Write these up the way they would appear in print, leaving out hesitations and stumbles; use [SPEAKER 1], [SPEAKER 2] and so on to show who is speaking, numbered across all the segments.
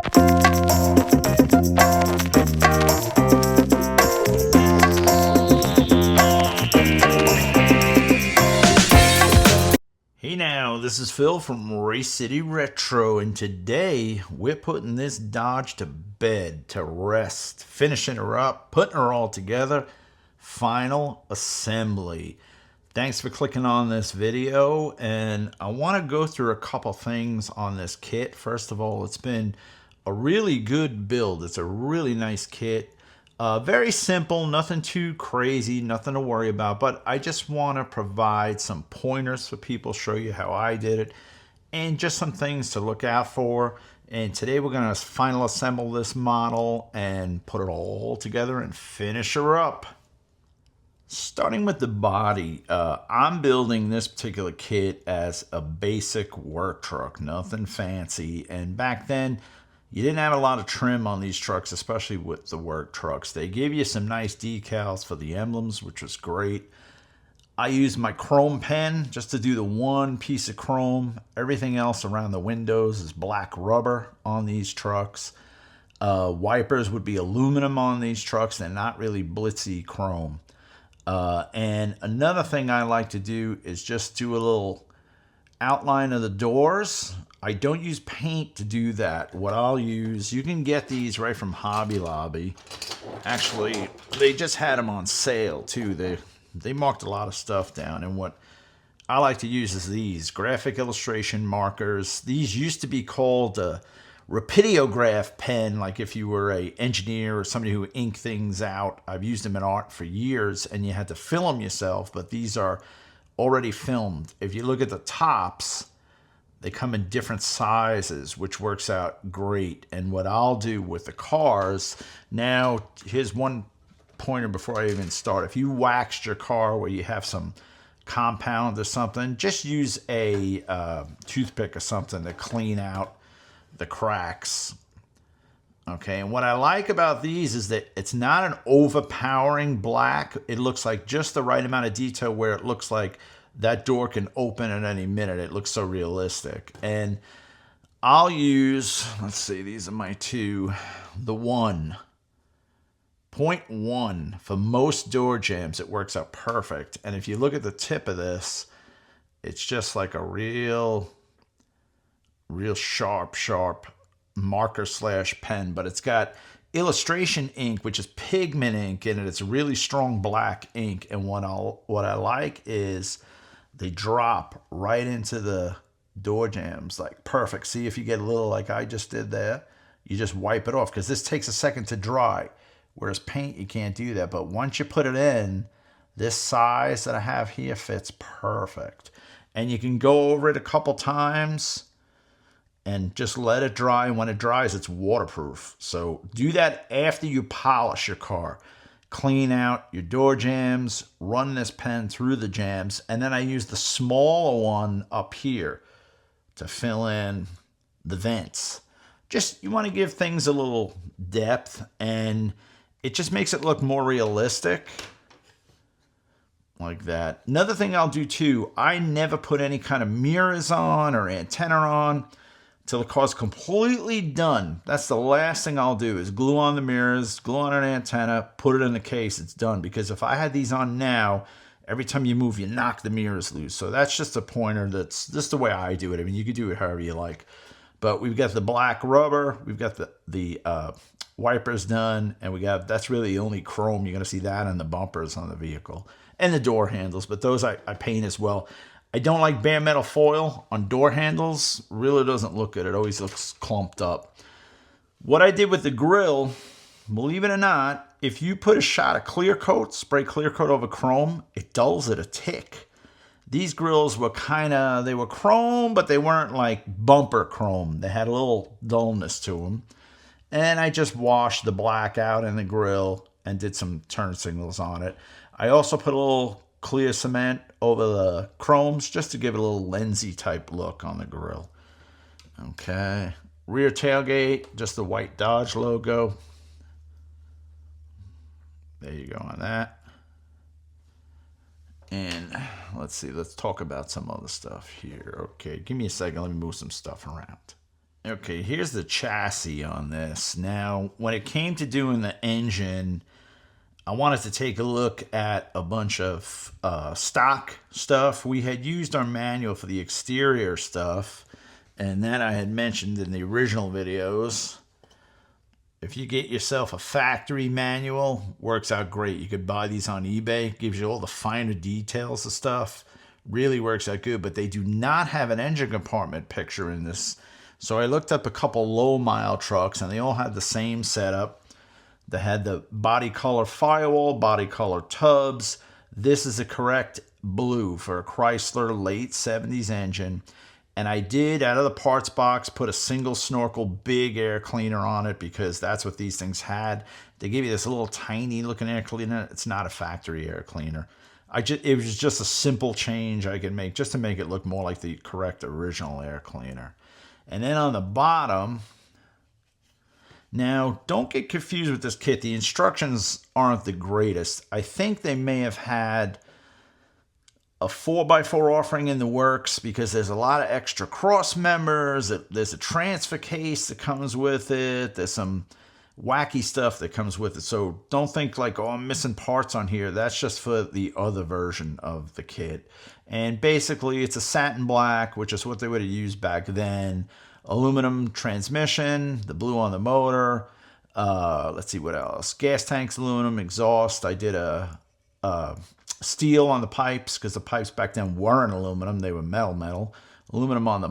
[SPEAKER 1] Hey now, this is Phil from Race City Retro, and today we're putting this Dodge to bed, to rest, finishing her up, putting her all together, final assembly. Thanks for clicking on this video, and I want to go through a couple things on this kit. First of all, it's been a really good build. It's a really nice kit. Very simple, nothing too crazy, nothing to worry about, but I just want to provide some pointers for people, show you how I did it, and just some things to look out for. And today we're going to final assemble this model and put it all together and finish her up. Starting with the body, I'm building this particular kit as a basic work truck, nothing fancy. And back then, you didn't have a lot of trim on these trucks, especially with the work trucks. They gave you some nice decals for the emblems, which was great. I used my chrome pen just to do the one piece of chrome. Everything else around the windows is black rubber on these trucks. Wipers would be aluminum on these trucks. They're not really blitzy chrome. And another thing I like to do is just do a little outline of the doors. I don't use paint to do that. What I'll use, you can get these right from Hobby Lobby. Actually, they just had them on sale too. They marked a lot of stuff down, and what I like to use is these graphic illustration markers. These used to be called a rapidograph pen, like if you were an engineer or somebody who inked things out. I've used them in art for years, and you had to fill them yourself, but these are already filmed. If you look at the tops, they come in different sizes, which works out great. And what I'll do with the cars, now here's one pointer before I even start. If you waxed your car where you have some compound or something, just use a toothpick or something to clean out the cracks. Okay, and what I like about these is that it's not an overpowering black. It looks like just the right amount of detail where it looks like that door can open at any minute. It looks so realistic. And I'll use, let's see, these are my two, the 1.1 for most door jambs. It works out perfect. And if you look at the tip of this, it's just like a real sharp marker slash pen, but it's got illustration ink, which is pigment ink in it. It's really strong black ink. And what I like is they drop right into the door jambs, like perfect. See, if you get a little like I just did there, you just wipe it off, because this takes a second to dry, whereas paint, you can't do that. But once you put it in, this size that I have here fits perfect. And you can go over it a couple times and just let it dry. And when it dries, it's waterproof. So do that after you polish your car. Clean out your door jambs, run this pen through the jambs, and then I use the smaller one up here to fill in the vents. Just, you want to give things a little depth, and it just makes it look more realistic. Like that. Another thing I'll do too, I never put any kind of mirrors on or antenna on till the car's completely done. That's the last thing I'll do, is glue on the mirrors, glue on an antenna, put it in the case, it's done. Because if I had these on now, every time you move, you knock the mirrors loose. So that's just a pointer. That's just the way I do it. I mean, you can do it however you like. But we've got the black rubber, we've got the wipers done, and that's really the only chrome. You're going to see that on the bumpers on the vehicle. And the door handles, but those I paint as well. I don't like bare metal foil on door handles. Really doesn't look good. It always looks clumped up. What I did with the grill, believe it or not, if you put a shot of clear coat, spray clear coat over chrome, it dulls it a tick. These grills were they were chrome, but they weren't like bumper chrome. They had a little dullness to them. And I just washed the black out in the grill and did some turn signals on it. I also put a little clear cement over the chromes just to give it a little lensy type look on the grill. Okay, rear tailgate, just the white Dodge logo. There you go on that. And let's see, let's talk about some other stuff here. Okay, give me a second, let me move some stuff around. Okay, here's the chassis on this. Now, when it came to doing the engine, I wanted to take a look at a bunch of stock stuff. We had used our manual for the exterior stuff, and then I had mentioned in the original videos, if you get yourself a factory manual, works out great. You could buy these on eBay, gives you all the finer details of stuff, really works out good, but they do not have an engine compartment picture in this. So I looked up a couple low mile trucks and they all had the same setup. They had the body color firewall, body color tubs. This is the correct blue for a Chrysler late 70s engine. And I did, out of the parts box, put a single snorkel big air cleaner on it because that's what these things had. They give you this little tiny looking air cleaner. It's not a factory air cleaner. It was just a simple change I could make just to make it look more like the correct original air cleaner. And then on the bottom, now don't get confused with this kit. The instructions aren't the greatest. I think they may have had a 4x4 offering in the works because there's a lot of extra cross members. There's a transfer case that comes with it. There's some wacky stuff that comes with it. So don't think like, oh, I'm missing parts on here. That's just for the other version of the kit. And basically it's a satin black, which is what they would have used back then. Aluminum transmission, the blue on the motor. Let's see what else. Gas tanks, aluminum, exhaust. I did a steel on the pipes because the pipes back then weren't aluminum. They were metal. Aluminum on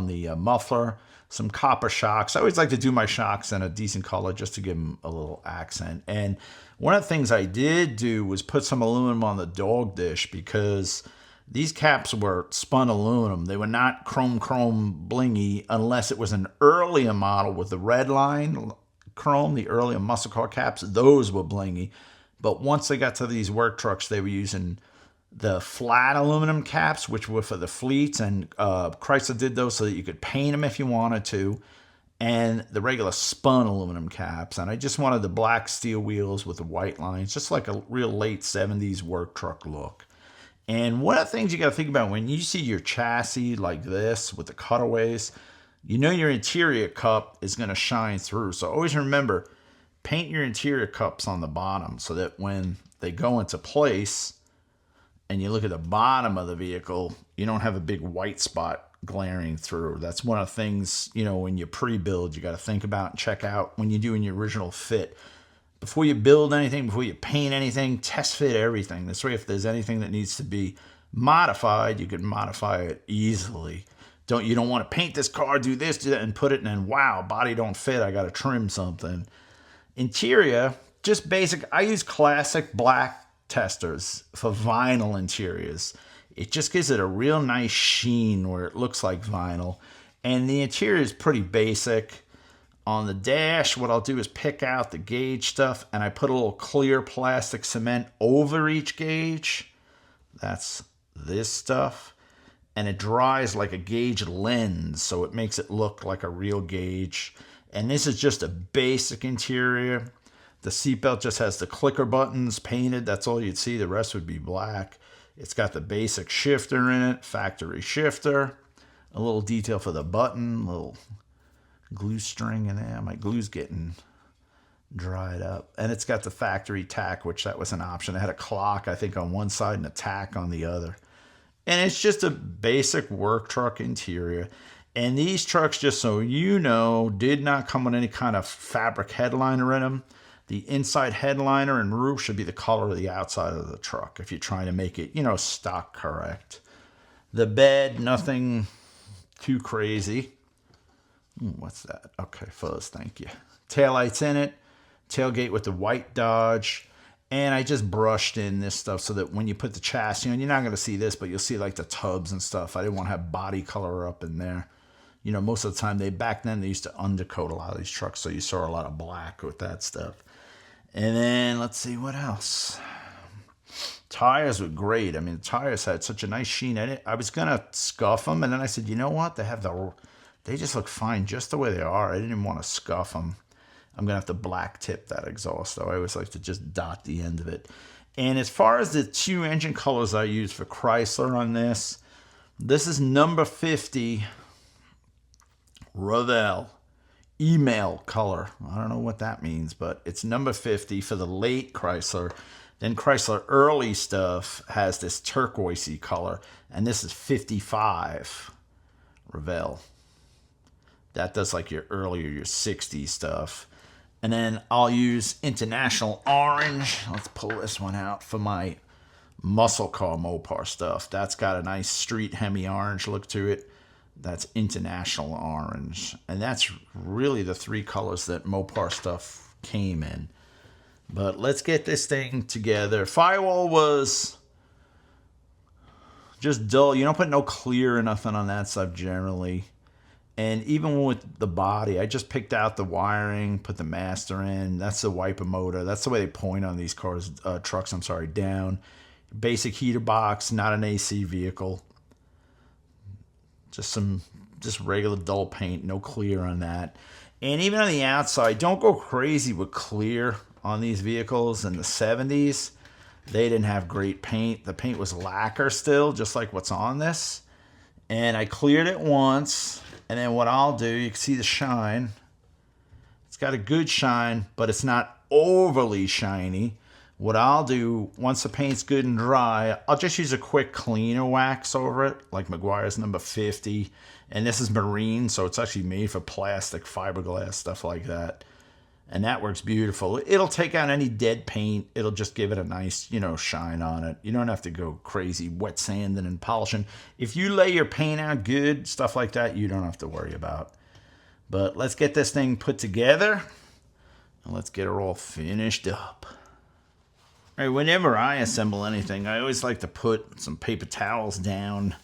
[SPEAKER 1] the muffler. Some copper shocks. I always like to do my shocks in a decent color just to give them a little accent. And one of the things I did do was put some aluminum on the dog dish because these caps were spun aluminum. They were not chrome blingy unless it was an earlier model with the red line chrome, the earlier muscle car caps. Those were blingy. But once they got to these work trucks, they were using the flat aluminum caps, which were for the fleets, and Chrysler did those so that you could paint them if you wanted to, and the regular spun aluminum caps. And I just wanted the black steel wheels with the white lines, just like a real late 70s work truck look. And one of the things you got to think about when you see your chassis like this with the cutaways, you know your interior cup is going to shine through. So always remember, paint your interior cups on the bottom so that when they go into place, and you look at the bottom of the vehicle, you don't have a big white spot glaring through. That's one of the things, when you pre-build, you got to think about and check out when you're doing your original fit. Before you build anything, before you paint anything, test fit everything. This way, if there's anything that needs to be modified, you can modify it easily. You don't want to paint this car, do this, do that, and put it, and then, wow, body don't fit, I got to trim something. Interior, just basic. I use classic black testers for vinyl interiors. It just gives it a real nice sheen where it looks like vinyl. And the interior is pretty basic. On the dash, what I'll do is pick out the gauge stuff and I put a little clear plastic cement over each gauge. That's this stuff. And it dries like a gauge lens, so it makes it look like a real gauge. And this is just a basic interior. The seatbelt just has the clicker buttons painted. That's all you'd see. The rest would be black. It's got the basic shifter in it, factory shifter. A little detail for the button, a little glue string in there. My glue's getting dried up. And it's got the factory tack, which that was an option. It had a clock, I think, on one side and a tack on the other. And it's just a basic work truck interior. And these trucks, just so you know, did not come with any kind of fabric headliner in them. The inside headliner and roof should be the color of the outside of the truck if you're trying to make it, stock correct. The bed, nothing too crazy. What's that? Okay, fuzz, thank you. Taillights in it. Tailgate with the white Dodge. And I just brushed in this stuff so that when you put the chassis on, you're not going to see this, but you'll see like the tubs and stuff. I didn't want to have body color up in there. Most of the time, back then they used to undercoat a lot of these trucks, so you saw a lot of black with that stuff. And then let's see what else. Tires were great. I mean, the tires had such a nice sheen in it. I was gonna scuff them, and then I said, you know what? They just look fine just the way they are. I didn't even want to scuff them. I'm gonna have to black tip that exhaust, though. I always like to just dot the end of it. And as far as the two engine colors I use for Chrysler on this is number 50. Revell email color. I don't know what that means, but it's number 50 for the late Chrysler. Then Chrysler early stuff has this turquoisey color, and this is 55 Revell. That does like your earlier, your 60s stuff. And then I'll use International Orange. Let's pull this one out for my muscle car Mopar stuff. That's got a nice street Hemi orange look to it. That's International Orange. And that's really the three colors that Mopar stuff came in. But let's get this thing together. Firewall was just dull. You don't put no clear or nothing on that stuff generally. And even with the body, I just picked out the wiring, put the master in. That's the wiper motor. That's the way they point on these cars, trucks, I'm sorry, down. Basic heater box, not an AC vehicle. Just regular dull paint, no clear on that. And even on the outside, don't go crazy with clear on these vehicles. In the 70s, they didn't have great paint. The paint was lacquer still, just like what's on this. And I cleared it once, and then what I'll do, you can see the shine. It's got a good shine, but it's not overly shiny. What I'll do, once the paint's good and dry, I'll just use a quick cleaner wax over it, like Meguiar's number 50. And this is marine, so it's actually made for plastic, fiberglass, stuff like that. And that works beautiful. It'll take out any dead paint. It'll just give it a nice, shine on it. You don't have to go crazy wet sanding and polishing. If you lay your paint out good, stuff like that, you don't have to worry about. But let's get this thing put together, and let's get her all finished up. All right, whenever I assemble anything, I always like to put some paper towels down.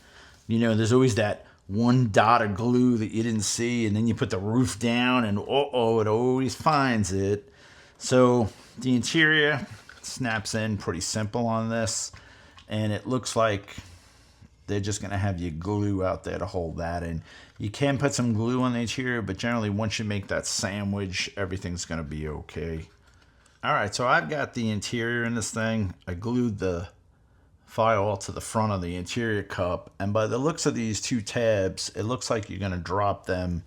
[SPEAKER 1] There's always that one dot of glue that you didn't see, and then you put the roof down, and it always finds it. So the interior snaps in pretty simple on this, and it looks like they're just going to have you glue out there to hold that in. You can put some glue on the interior, but generally once you make that sandwich, everything's going to be okay. All right, so I've got the interior in this thing. I glued the firewall to the front of the interior cup, and by the looks of these two tabs, it looks like you're going to drop them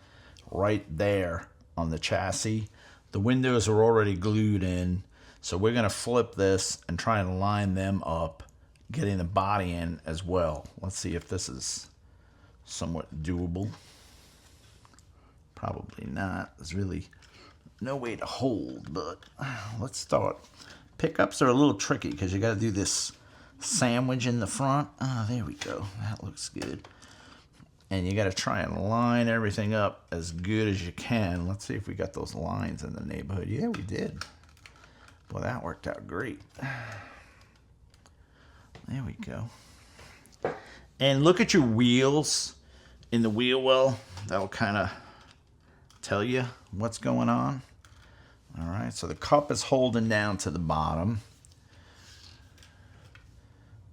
[SPEAKER 1] right there on the chassis. The windows are already glued in, so we're going to flip this and try and line them up, getting the body in as well. Let's see if this is somewhat doable. Probably not. There's really no way to hold, but let's start. Pickups are a little tricky because you got to do this sandwich in the front. There we go. That looks good. And you got to try and line everything up as good as you can. Let's see if we got those lines in the neighborhood. Yeah, we did. Well, that worked out great. There we go. And look at your wheels in the wheel well. That'll kind of tell you what's going on. All right, so the cup is holding down to the bottom.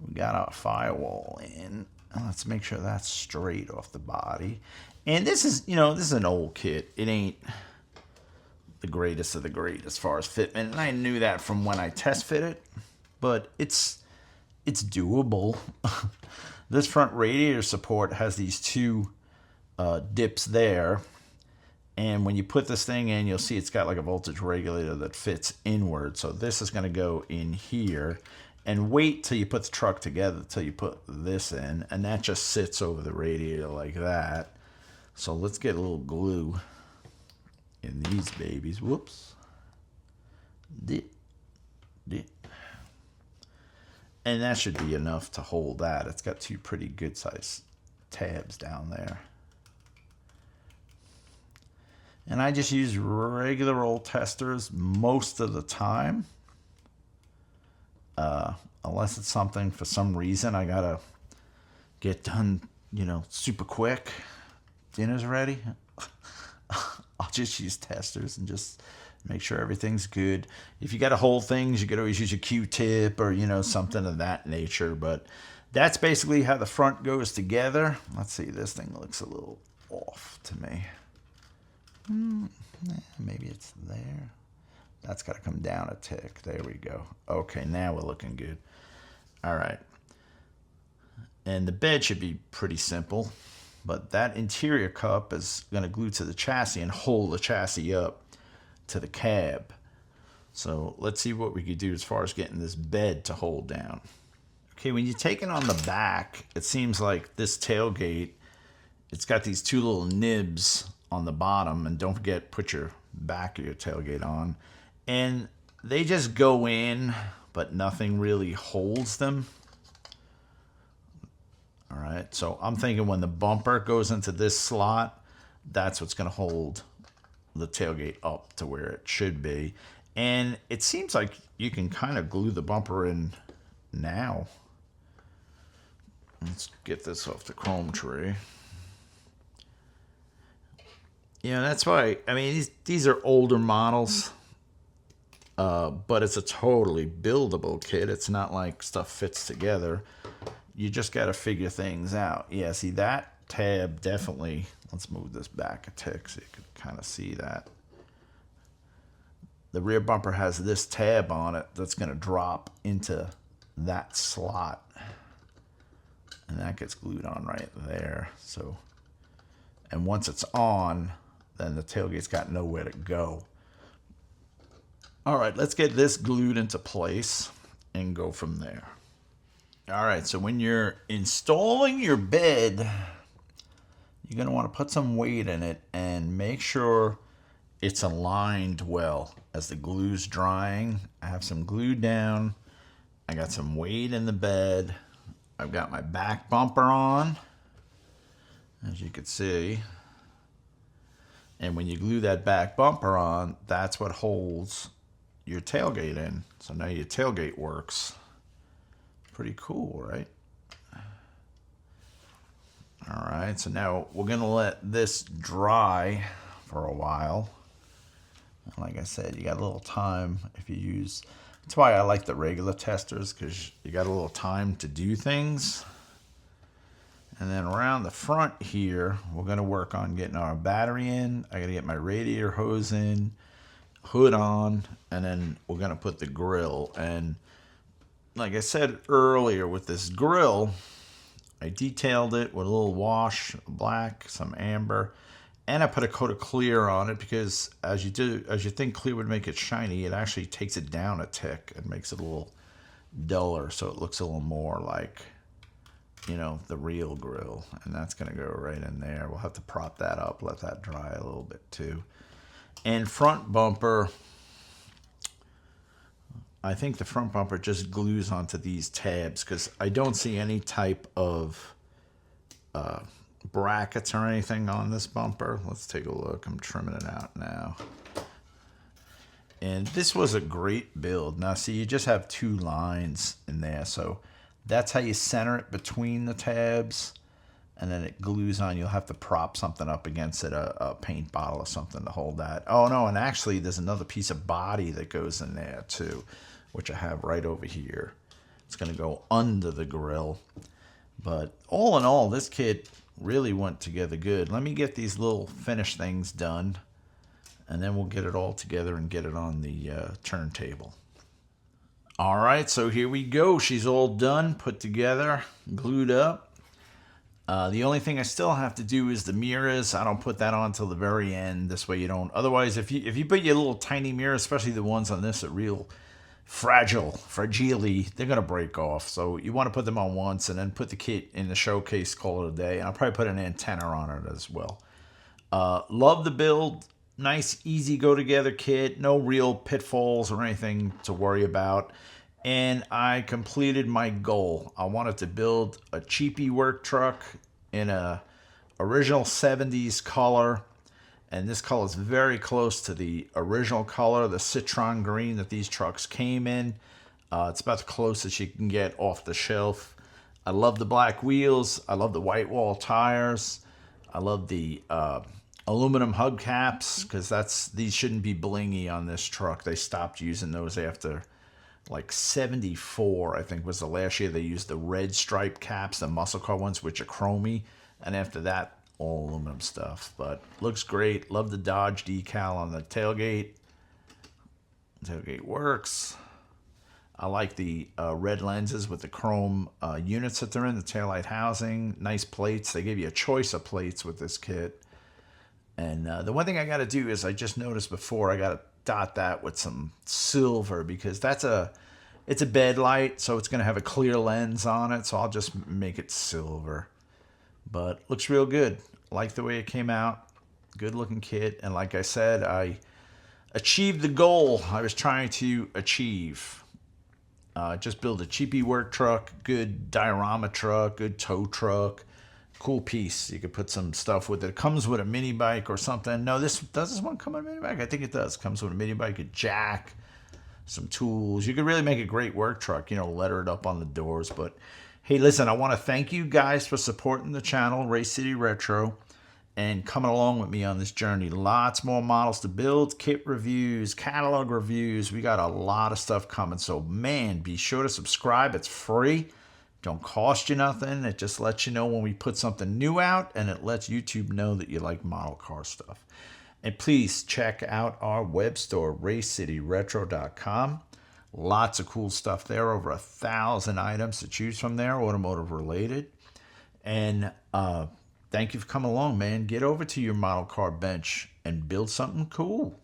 [SPEAKER 1] We got our firewall in. Let's make sure that's straight off the body. And this is, this is an old kit. It ain't the greatest of the great as far as fitment. And I knew that from when I test fit it, but it's doable. This front radiator support has these two dips there. And when you put this thing in, you'll see it's got like a voltage regulator that fits inward. So this is going to go in here. And wait till you put the truck together till you put this in. And that just sits over the radiator like that. So let's get a little glue in these babies. Whoops. Dip. And that should be enough to hold that. It's got two pretty good sized tabs down there. And I just use regular old testers most of the time. Unless it's something for some reason I gotta get done, super quick. Dinner's ready. I'll just use testers and just make sure everything's good. If you gotta hold things, you could always use a Q-tip or, something of that nature. But that's basically how the front goes together. Let's see, this thing looks a little off to me. Maybe it's there. That's got to come down a tick. There we go. Okay, now we're looking good. All right. And the bed should be pretty simple. but that interior cup is going to glue to the chassis and hold the chassis up to the cab. So let's see what we could do as far as getting this bed to hold down. Okay, when you take it on the back, it seems like this tailgate, it's got these two little nibs on the bottom, and don't forget, put your back of your tailgate on. And they just go in, but nothing really holds them. All right, so I'm thinking when the bumper goes into this slot, that's what's going to hold the tailgate up to where it should be. And it seems like you can kind of glue the bumper in now. Let's get this off the chrome tree. Yeah, that's why, I mean, these are older models, but it's a totally buildable kit. It's not like stuff fits together. You just got to figure things out. Yeah, see that tab definitely, let's move this back a tick so you can kind of see that. The rear bumper has this tab on it that's going to drop into that slot. And that gets glued on right there. So, and once it's on, then the tailgate's got nowhere to go. All right, let's get this glued into place and go from there. All right, so when you're installing your bed, you're going to want to put some weight in it and make sure it's aligned well. As the glue's drying, I have some glue down. I got some weight in the bed. I've got my back bumper on, as you can see. And when you glue that back bumper on, that's what holds your tailgate in. So now your tailgate works. Pretty cool, right? All right, so now we're gonna let this dry for a while. And like I said, you got a little time if you use, that's why I like the regular testers, because you got a little time to do things. And then around the front here, we're gonna work on getting our battery in. I gotta get my radiator hose in, hood on, and then we're gonna put the grill. And like I said earlier, with this grill, I detailed it with a little wash, black, some amber, and I put a coat of clear on it because as you think clear would make it shiny, it actually takes it down a tick and makes it a little duller, so it looks a little more like, you know, the real grill. And that's going to go right in there. We'll have to prop that up, let that dry a little bit too. And front bumper, I think the front bumper just glues onto these tabs because I don't see any type of brackets or anything on this bumper. Let's take a look. I'm trimming it out now. And this was a great build. Now see, you just have two lines in there, so that's how you center it between the tabs, and then it glues on. You'll have to prop something up against it, a paint bottle or something to hold that. Oh no, and actually there's another piece of body that goes in there too, which I have right over here. It's going to go under the grill. But all in all, this kit really went together good. Let me get these little finish things done, and then we'll get it all together and get it on the turntable. All right, so here we go. She's all done, put together, glued up. The only thing I still have to do is the mirrors. I don't put that on till the very end. This way you don't. Otherwise, if you put your little tiny mirror, especially the ones on this are real fragile, they're gonna break off. So you want to put them on once and then put the kit in the showcase, call it a day. And I'll probably put an antenna on it as well. Love the build. Nice, easy go together kit. No real pitfalls or anything to worry about. And I completed my goal. I wanted to build a cheapy work truck in a original 70s color. And this color is very close to the original color, the citron green that these trucks came in. It's about the closest you can get off the shelf. I love the black wheels. I love the white wall tires. I love the aluminum hubcaps because these shouldn't be blingy on this truck. They stopped using those after like 74, I think was the last year they used the red stripe caps, the muscle car ones, which are chromy. And after that, all aluminum stuff. But looks great. Love the Dodge decal on the tailgate. Tailgate works. I like the red lenses with the chrome units that they're in, the taillight housing. Nice plates. They gave you a choice of plates with this kit. And the one thing I got to do is I just noticed before, I got to dot that with some silver because it's a bed light, so it's going to have a clear lens on it. So I'll just make it silver. But looks real good. Like the way it came out. Good looking kit. And like I said, I achieved the goal I was trying to achieve. Just build a cheapy work truck, good diorama truck, good tow truck, cool piece. You could put some stuff with it. It comes with a mini bike or something. No, does this one come with a mini bike? I think it does. Comes with a mini bike, a jack, some tools. You could really make a great work truck, letter it up on the doors. But hey, listen, I want to thank you guys for supporting the channel, Race City Retro, and coming along with me on this journey. Lots more models to build, kit reviews, catalog reviews. We got a lot of stuff coming. So, man, be sure to subscribe. It's free. Don't cost you nothing. It just lets you know when we put something new out, and it lets YouTube know that you like model car stuff. And please check out our web store, racecityretro.com. Lots of cool stuff there. Over 1,000 items to choose from there, automotive related. And thank you for coming along, man. Get over to your model car bench and build something cool.